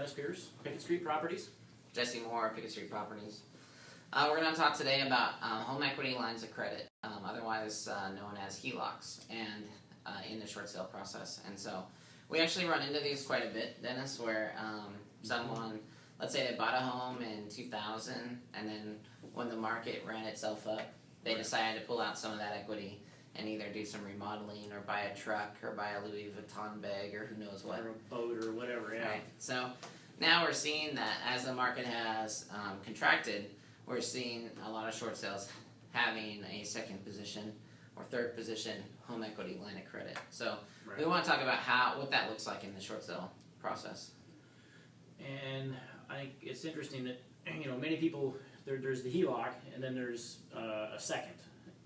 Dennis Pierce, Pickett Street Properties. Jesse Moore, Pickett Street Properties. We're going to talk today about home equity lines of credit, otherwise known as HELOCs, and in the short sale process. And so we actually run into these quite a bit, Dennis, where someone, let's say they bought a home in 2000, and then when the market ran itself up, they decided to pull out some of that equity and either do some remodeling or buy a truck or buy a Louis Vuitton bag or who knows what. Or a boat or whatever, yeah. Right. So now we're seeing that as the market has contracted, we're seeing a lot of short sales having a second position or third position home equity line of credit. So we want to talk about what that looks like in the short sale process. And I think it's interesting that, many people, there's the HELOC and then there's a second.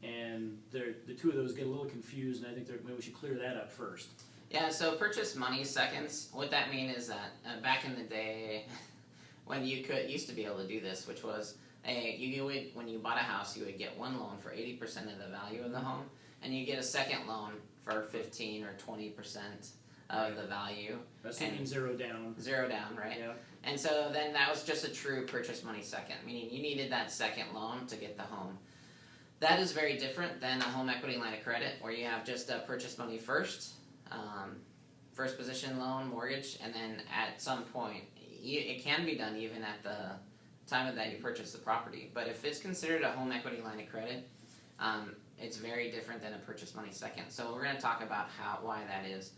And the two of those get a little confused, and I think maybe we should clear that up first. Yeah, so purchase money seconds, what that means is that back in the day when you used to be able to do this, which was when you bought a house, you would get one loan for 80% of the value of the home, and you get a second loan for 15 or 20% of the value. Assuming zero down. Zero down, right? Yeah. And so then that was just a true purchase money second, meaning you needed that second loan to get the home. That is very different than a home equity line of credit where you have just a purchase money first, first position loan, mortgage, and then at some point, it can be done even at the time that you purchase the property. But if it's considered a home equity line of credit, it's very different than a purchase money second. So we're going to talk about why that is.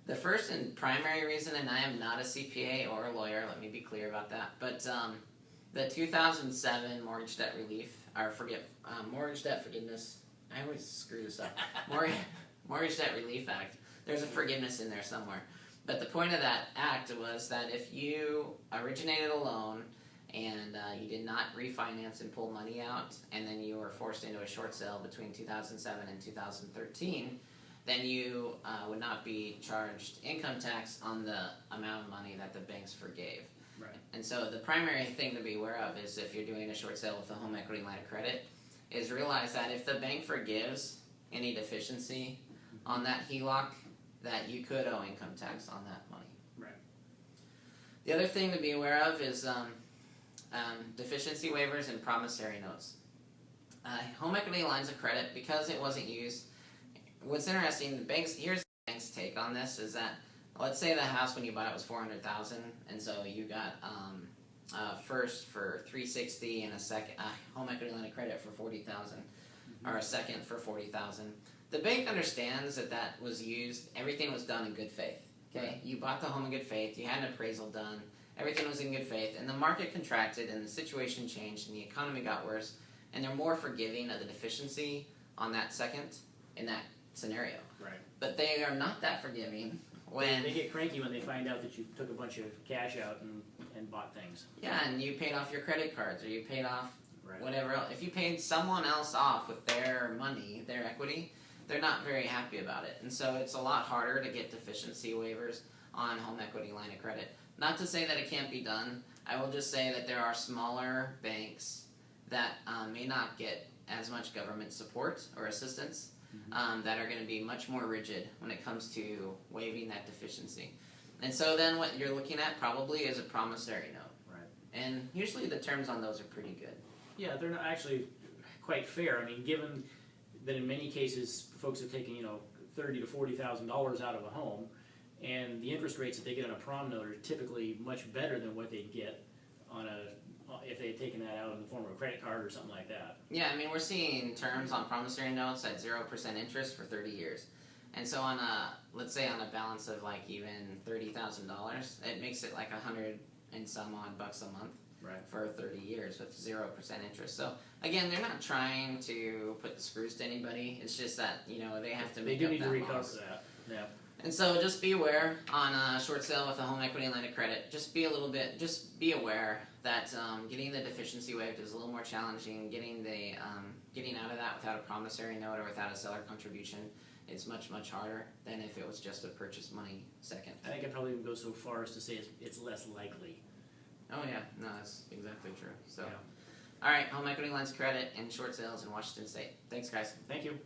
The first and primary reason, and I am not a CPA or a lawyer, let me be clear about that, but the 2007 mortgage debt relief, mortgage debt forgiveness, I always screw this up, Mortgage Debt Relief Act, there's a forgiveness in there somewhere. But the point of that act was that if you originated a loan and you did not refinance and pull money out, and then you were forced into a short sale between 2007 and 2013, then you would not be charged income tax on the amount of money that the banks forgave. Right. And so the primary thing to be aware of is if you're doing a short sale with a home equity line of credit, is realize that if the bank forgives any deficiency on that HELOC, that you could owe income tax on that money. Right. The other thing to be aware of is deficiency waivers and promissory notes. Home equity lines of credit, because it wasn't used, what's interesting, here's the bank's take on this, is that let's say the house when you bought it was $400,000, and so you got first for $360,000 and a second home equity line of credit for $40,000, or a second for $40,000. The bank understands that was used. Everything was done in good faith. Okay, right. You bought the home in good faith. You had an appraisal done. Everything was in good faith, and the market contracted, and the situation changed, and the economy got worse, and they're more forgiving of the deficiency on that second in that scenario. Right. But they are not that forgiving when they get cranky when they find out that you took a bunch of cash out and bought things. Yeah, and you paid off your credit cards, or you paid off right. whatever else. If you paid someone else off with their money, their equity, they're not very happy about it. And so it's a lot harder to get deficiency waivers on home equity line of credit. Not to say that it can't be done. I will just say that there are smaller banks that may not get as much government support or assistance that are going to be much more rigid when it comes to waiving that deficiency. And so then what you're looking at probably is a promissory note. Right. And usually the terms on those are pretty good. Yeah, they're not actually quite fair. I mean, given that in many cases folks have taken, $30,000 to $40,000 out of a home, and the interest rates that they get on a prom note are typically much better than what they'd get if they had taken that out in the form of a credit card or something like that. Yeah, I mean, we're seeing terms on promissory notes at 0% interest for 30 years. And so let's say on a balance of like even $30,000, it makes it like 100 and some odd bucks a month. Right. For 30 years with 0% interest. So again, they're not trying to put the screws to anybody. It's just that they have to make they do up need that to recover loss. that. Yeah. And so just be aware on a short sale with a home equity line of credit. Just be aware that getting the deficiency waived is a little more challenging. Getting out of that without a promissory note or without a seller contribution is much harder than if it was just a purchase money second. I think I'd probably even go so far as to say it's less likely. Oh yeah, no, that's exactly true. So, yeah. All right, home equity lines of credit and short sales in Washington State. Thanks, guys. Thank you.